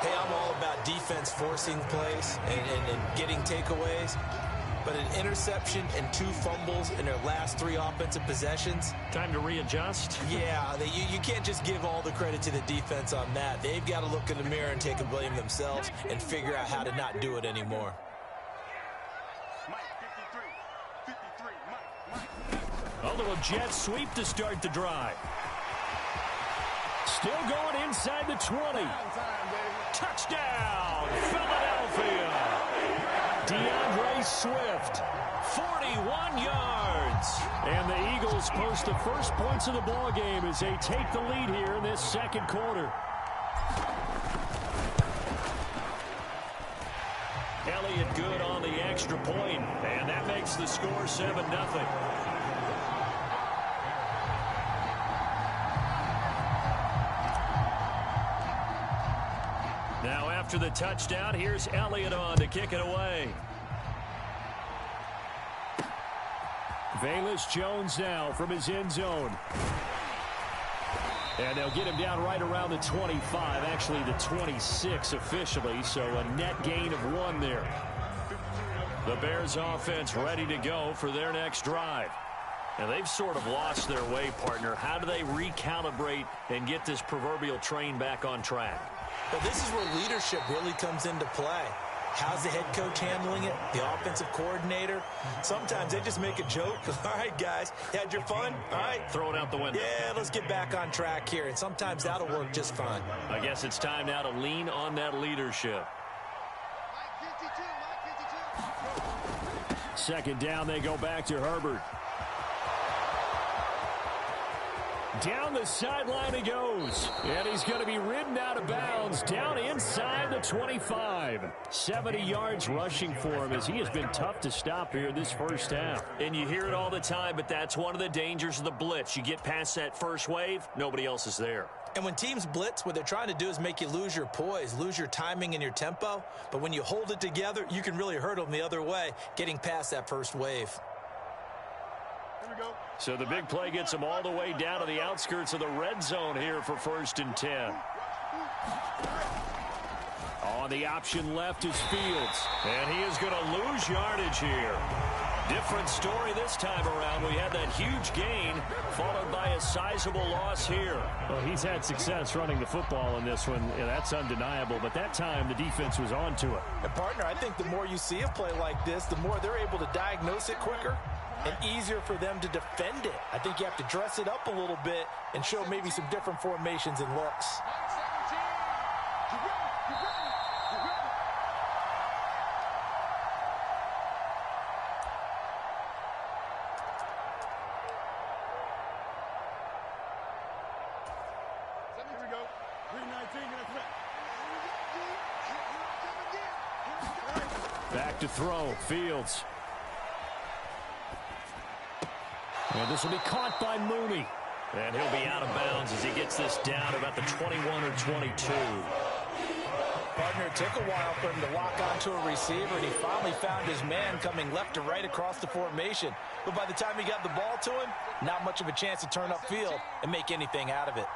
Speaker 3: Hey, I'm all about defense forcing plays and getting takeaways. But an interception and 2 fumbles in their last 3 offensive possessions.
Speaker 1: Time to readjust.
Speaker 3: Yeah, you can't just give all the credit to the defense on that. They've got to look in the mirror and take a blame themselves and figure out how to not do it anymore.
Speaker 4: A little jet sweep to start the drive. Still going inside the 20. Touchdown, Philadelphia. DeAndre Swift, 41 yards. And the Eagles post the first points of the ball game as they take the lead here in this second quarter.
Speaker 1: Elliott good on the extra point, and that makes the score 7-0. Now after the touchdown, here's Elliott on to kick it away.
Speaker 4: Velus Jones now from his end zone. And they'll get him down right around the 25, actually the 26 officially, so a net gain of 1 there. The Bears offense ready to go for their next drive. And they've sort of lost their way, partner. How do they recalibrate and get this proverbial train back on track?
Speaker 3: Well, this is where leadership really comes into play. How's the head coach handling it? The offensive coordinator? Sometimes they just make a joke. All right, guys, you had your fun? All right.
Speaker 1: Throw it out the window.
Speaker 3: Yeah, let's get back on track here. And sometimes that'll work just fine.
Speaker 1: I guess it's time now to lean on that leadership.
Speaker 4: Second down, they go back to Herbert. down the sideline he goes. And he's going to be ridden out of bounds down inside the 25. 70 yards rushing for him as he has been tough to stop here this first half.
Speaker 1: And you hear it all the time, but that's one of the dangers of the blitz. You get past that first wave, nobody else is there.
Speaker 3: And when teams blitz, what they're trying to do is make you lose your poise, lose your timing and your tempo. But when you hold it together, you can really hurt them the other way, getting past that first wave.
Speaker 1: So the big play gets him all the way down to the outskirts of the red zone here for 1st and 10.
Speaker 4: On the option left is Fields.
Speaker 1: And he is going to lose yardage here. Different story this time around. We had that huge gain followed by a sizable loss here.
Speaker 4: Well, he's had success running the football in this one. Yeah, that's undeniable. But that time the defense was on to it.
Speaker 2: And partner, I think the more you see a play like this, the more they're able to diagnose it quicker and easier for them to defend it. I think you have to dress it up a little bit and show maybe some different formations and looks.
Speaker 4: Back to throw, Fields. And this will be caught by Mooney.
Speaker 1: And he'll be out of bounds as he gets this down about the 21 or 22.
Speaker 2: Partner, it took a while for him to lock onto a receiver, and he finally found his man coming left to right across the formation. But by the time he got the ball to him, not much of a chance to turn upfield and make anything out of it.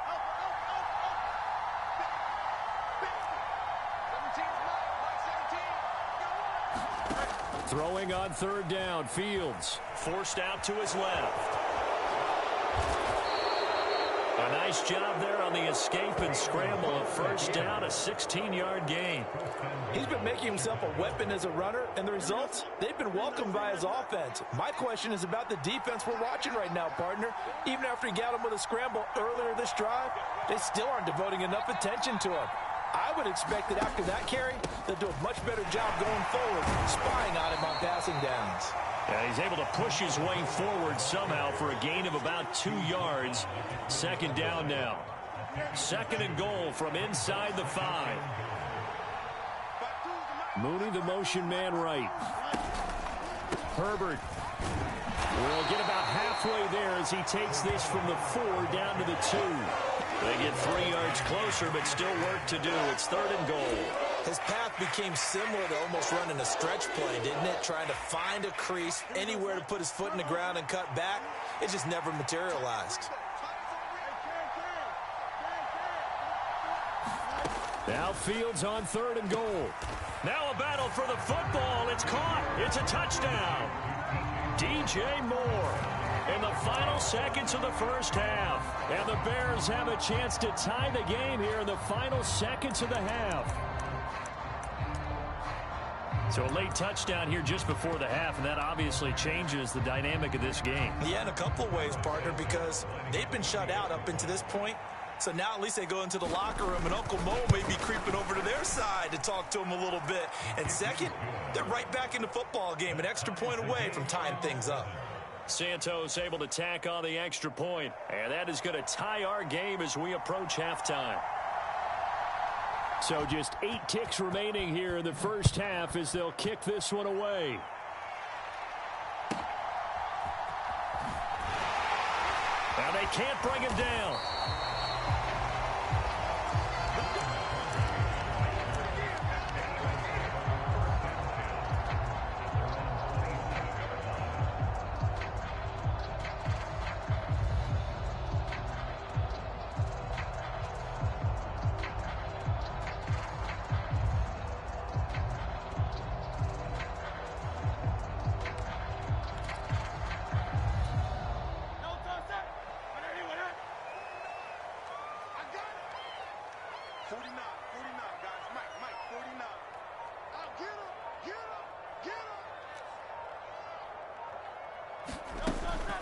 Speaker 4: Throwing on 3rd down, Fields.
Speaker 1: Forced out to his left. A nice job there on the escape and scramble. A 1st down, a 16-yard gain.
Speaker 2: He's been making himself a weapon as a runner, and the results, they've been welcomed by his offense. My question is about the defense we're watching right now, partner. Even after he got him with a scramble earlier this drive, they still aren't devoting enough attention to him. I would expect that after that carry, they'll do a much better job going forward, spying on him on passing downs.
Speaker 1: Yeah, he's able to push his way forward somehow for a gain of about 2 yards. 2nd down now. 2nd and goal from inside the 5.
Speaker 4: Mooney, the motion man right. Herbert will get about halfway there as he takes this from the 4 down to the 2.
Speaker 1: They get 3 yards closer, but still work to do. It's 3rd and goal.
Speaker 3: His path became similar to almost running a stretch play, didn't it? Trying to find a crease, anywhere to put his foot in the ground and cut back. It just never materialized.
Speaker 4: Now Fields on 3rd and goal.
Speaker 1: Now a battle for the football. It's caught. It's a touchdown. DJ Moore in the final seconds of the first half.
Speaker 4: And the Bears have a chance to tie the game here in the final seconds of the half.
Speaker 1: So a late touchdown here just before the half, and that obviously changes the dynamic of this game.
Speaker 3: Yeah, in a couple of ways, partner, because they've been shut out up until this point. So now at least they go into the locker room, and Uncle Mo may be creeping over to their side to talk to him a little bit. And second, they're right back in the football game, an extra point away from tying things up.
Speaker 1: Santos able to tack on the extra point, and that is going to tie our game as we approach halftime.
Speaker 4: So just 8 ticks remaining here in the first half as they'll kick this one away.
Speaker 1: Now they can't bring him down.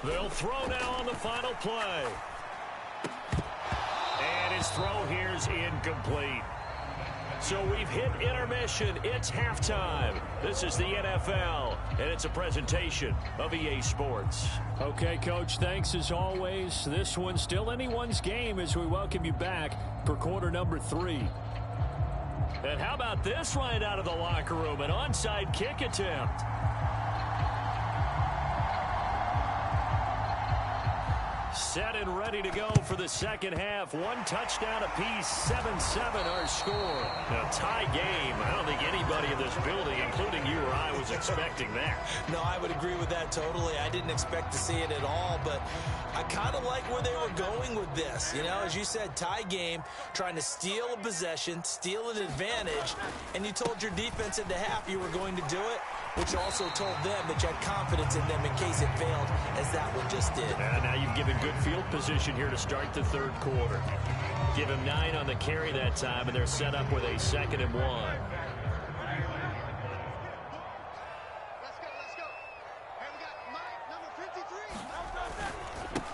Speaker 1: They'll throw now on the final play. And his throw here is incomplete. So we've hit intermission. It's halftime. This is the NFL, and it's a presentation of EA Sports.
Speaker 4: Okay, Coach, thanks as always. This one's still anyone's game as we welcome you back for quarter number 3.
Speaker 1: And how about this right out of the locker room? An onside kick attempt. Set and ready to go for the second half. One touchdown apiece, 7-7 our score. A tie game. I don't think anybody in this building, including you or I, was expecting that.
Speaker 3: No, I would agree with that totally. I didn't expect to see it at all, but I kind of like where they were going with this. You know, as you said, tie game, trying to steal a possession, steal an advantage, and you told your defense at the half you were going to do it, which also told them that you had confidence in them in case it failed, as that one just did.
Speaker 1: And now you've given good field position here to start the third quarter. Give him 9 on the carry that time, and they're set up with a 2nd and 1.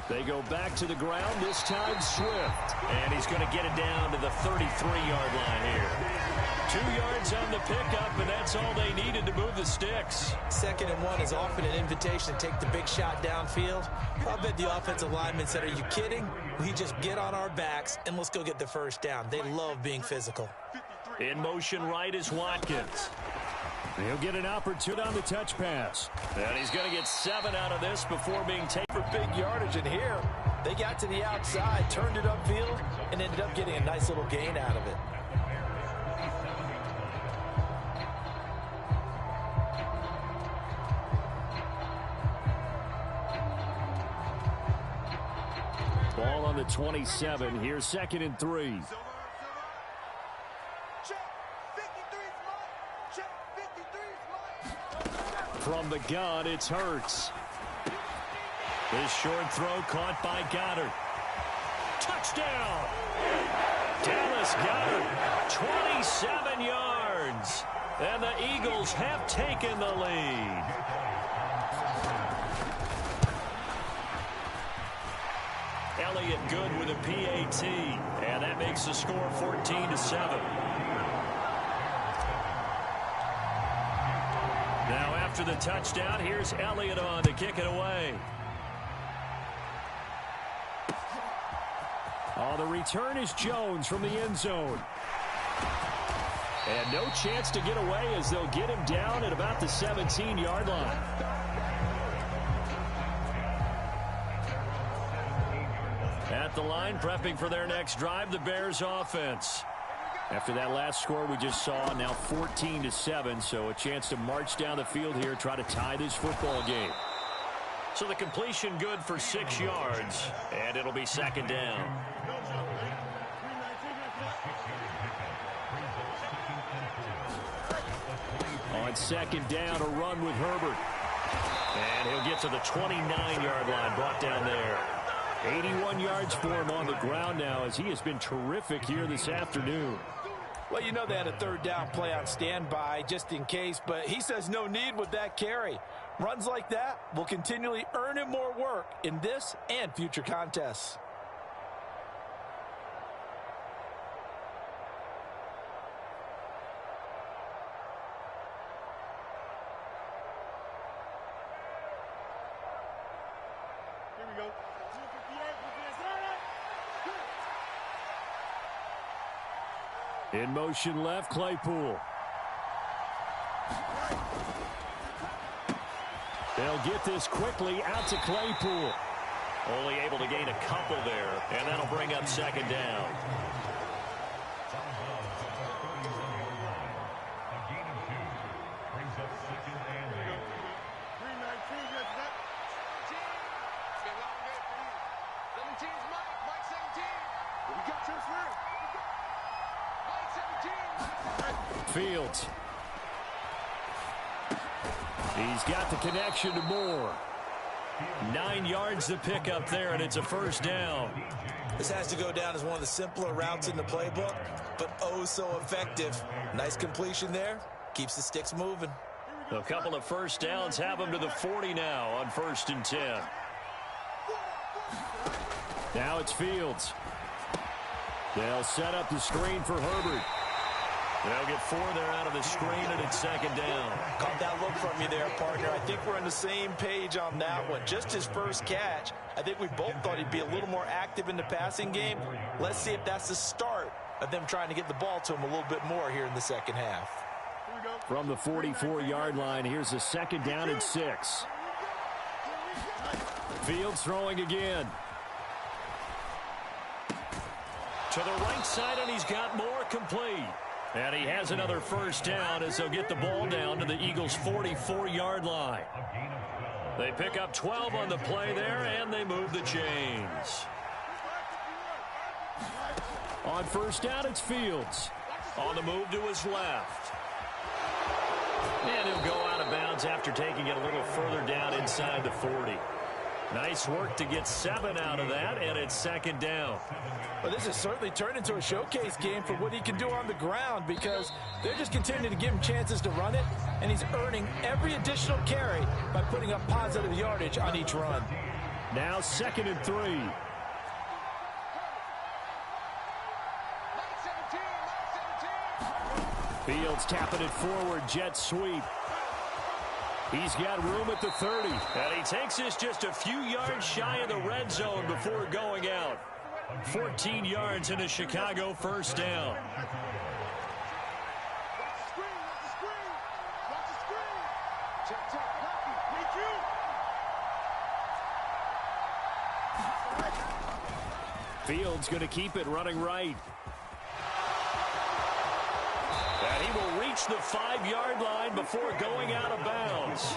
Speaker 4: They go back to the ground, this time Swift.
Speaker 1: And he's going to get it down to the 33-yard line here. 2 yards on the pickup, and that's all they needed to move the sticks.
Speaker 3: 2nd and 1 is often an invitation to take the big shot downfield. I bet the offensive lineman said, are you kidding? We just get on our backs, and let's go get the first down. They love being physical.
Speaker 1: In motion right is Watkins.
Speaker 4: He'll get an opportunity on the touch pass.
Speaker 1: And he's going to get 7 out of this before being taken
Speaker 2: for big yardage. And here, they got to the outside, turned it upfield, and ended up getting a nice little gain out of it.
Speaker 4: Ball on the 27. Here's 2nd and 3. From the gun, it's Hurts.
Speaker 1: This short throw caught by Goddard. Touchdown! Dallas Goedert, 27 yards. And the Eagles have taken the lead. Elliott good with a PAT. And that makes the score 14-7. Now after the touchdown, here's Elliott on to kick it away.
Speaker 4: Oh, the return is Jones from the end zone. And no chance to get away as they'll get him down at about the 17-yard line.
Speaker 1: At the line, prepping for their next drive, the Bears offense.
Speaker 4: After that last score we just saw, now 14-7, so a chance to march down the field here, try to tie this football game.
Speaker 1: So the completion good for 6 yards, and it'll be 2nd down.
Speaker 4: On 2nd down, a run with Herbert.
Speaker 1: And he'll get to the 29-yard line, brought down there.
Speaker 4: 81 yards for him on the ground now as he has been terrific here this afternoon.
Speaker 2: Well, you know they had a 3rd down play on standby just in case, but he says no need with that carry. Runs like that will continually earn him more work in this and future contests.
Speaker 5: Here we go.
Speaker 4: In motion left, Claypool. They'll get this quickly out to Claypool.
Speaker 1: Only able to gain a couple there, and that'll bring up 2nd down.
Speaker 4: Fields. He's got the connection to Moore.
Speaker 1: 9 yards to pick up there, and it's a 1st down.
Speaker 3: This has to go down as one of the simpler routes in the playbook, but oh so effective. Nice completion there. Keeps the sticks moving.
Speaker 1: A couple of 1st downs have them to the 40 now on 1st and 10.
Speaker 4: Now it's Fields. They'll set up the screen for Herbert.
Speaker 1: They'll get 4 there out of the screen, and it's second down.
Speaker 2: Caught that look from you there, partner. I think we're on the same page on that one. Just his first catch, I think we both thought he'd be a little more active in the passing game. Let's see if that's the start of them trying to get the ball to him a little bit more here in the second half.
Speaker 4: From the 44-yard line, here's a second down and 6. Fields throwing again.
Speaker 1: To the right side, and he's got more complete. And he has another first down as they'll get the ball down to the Eagles' 44-yard line. They pick up 12 on the play there, and they move the chains.
Speaker 4: On first down, it's Fields.
Speaker 1: On the move to his left. And he'll go out of bounds after taking it a little further down inside the 40. Nice work to get 7 out of that, and it's second down.
Speaker 2: Well, this has certainly turned into a showcase game for what he can do on the ground because they're just continuing to give him chances to run it, and he's earning every additional carry by putting up positive yardage on each run.
Speaker 4: Now second and 3. Fields tapping it forward, jet sweep. He's got room at the 30.
Speaker 1: And he takes this just a few yards shy of the red zone before going out. 14 yards in a Chicago first down.
Speaker 4: Fields going to keep it running right.
Speaker 1: And he will reach the 5-yard line before going out of bounds.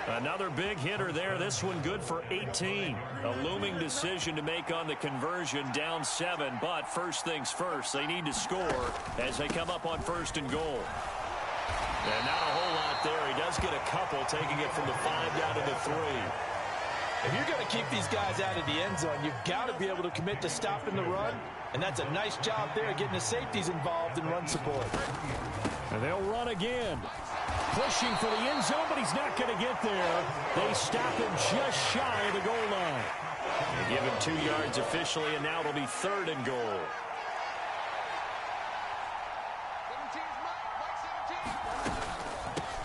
Speaker 1: Another big hitter there. This one good for 18. A looming decision to make on the conversion, down 7. But first things first, they need to score as they come up on first and goal. And not a whole lot there. He does get a couple, taking it from the 5 down to the 3.
Speaker 2: If you're going to keep these guys out of the end zone, you've got to be able to commit to stopping the run. And that's a nice job there, getting the safeties involved in run support.
Speaker 4: And they'll run again. Pushing for the end zone, but he's not going to get there. They stop him just shy of the goal line.
Speaker 1: They give him 2 yards officially, and now it'll be 3rd and goal.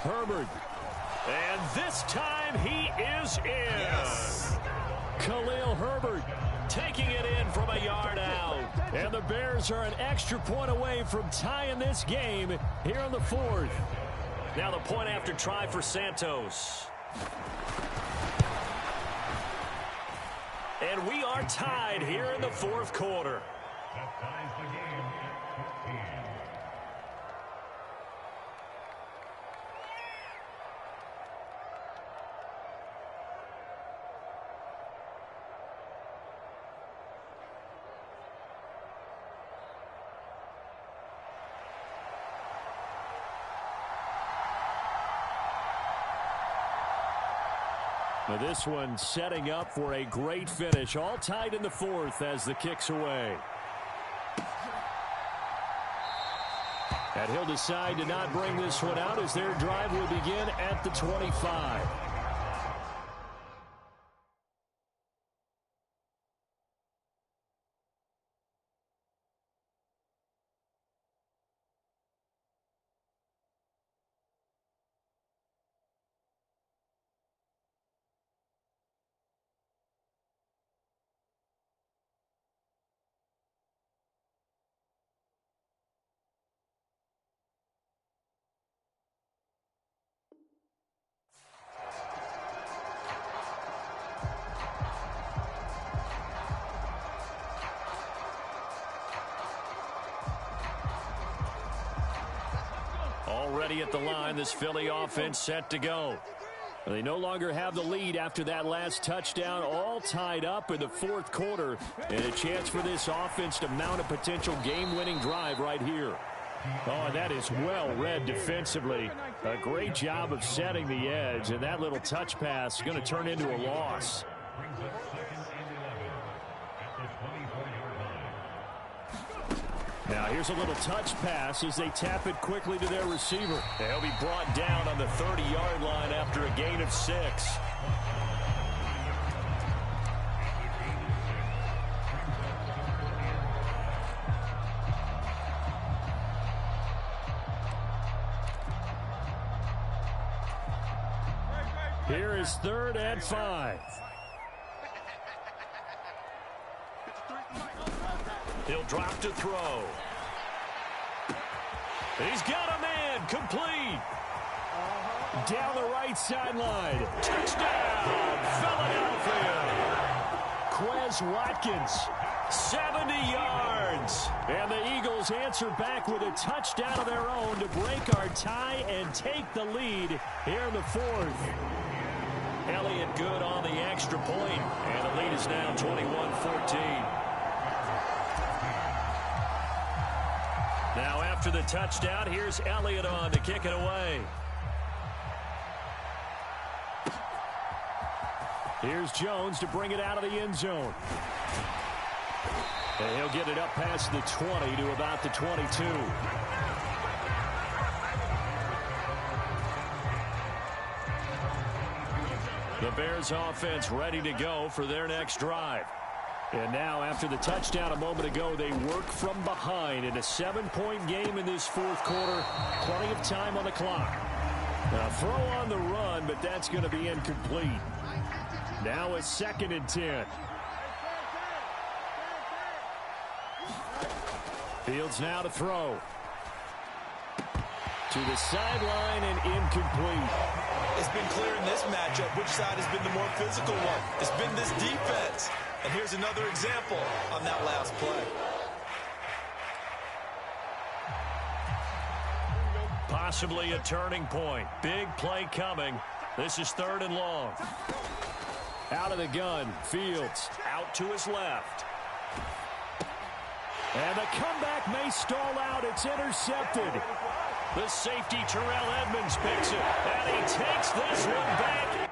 Speaker 4: Herbert.
Speaker 1: And this time he is in.
Speaker 3: Yes.
Speaker 4: Khalil Herbert
Speaker 1: taking it in from a yard out.
Speaker 4: And the Bears are an extra point away from tying this game here in the 4th.
Speaker 1: Now the point after try for Santos. And we are tied here in the 4th quarter.
Speaker 4: Now this one setting up for a great finish. All tied in the 4th as the kick's away. And he'll decide to not bring this one out as their drive will begin at the 25.
Speaker 1: Already at the line, this Philly offense set to go. They no longer have the lead after that last touchdown, all tied up in the 4th quarter, and a chance for this offense to mount a potential game-winning drive right here.
Speaker 4: Oh, that is well read defensively. A great job of setting the edge, and that little touch pass is going to turn into a loss. Now here's a little touch pass as they tap it quickly to their receiver.
Speaker 1: They'll be brought down on the 30-yard line after a gain of 6.
Speaker 4: Here is 3rd and 5.
Speaker 1: He'll drop to throw. He's got a man, complete.
Speaker 4: Down the right sideline.
Speaker 1: Touchdown, Philadelphia.
Speaker 4: Quez Watkins,
Speaker 1: 70 yards.
Speaker 4: and the Eagles answer back with a touchdown of their own to break our tie and take the lead here in the 4th.
Speaker 1: Elliott good on the extra point, and the lead is now 21-14. Now after the touchdown, here's Elliott on to kick it away.
Speaker 4: Here's Jones to bring it out of the end zone. And he'll get it up past the 20 to about the 22.
Speaker 1: The Bears offense ready to go for their next drive.
Speaker 4: And now after the touchdown a moment ago, they work from behind in a 7-point game in this 4th quarter. Plenty of time on the clock. Now throw on the run, but that's going to be incomplete. Now a 2nd and 10. Fields now to throw. To the sideline and incomplete.
Speaker 3: It's been clear in this matchup which side has been the more physical one. It's been this defense. And here's another example on that last play.
Speaker 1: Possibly a turning point. Big play coming. This is 3rd and long.
Speaker 4: Out of the gun, Fields.
Speaker 1: Out to his left.
Speaker 4: And the comeback may stall out. It's intercepted.
Speaker 1: The safety, Terrell Edmonds, picks it. And he takes this one back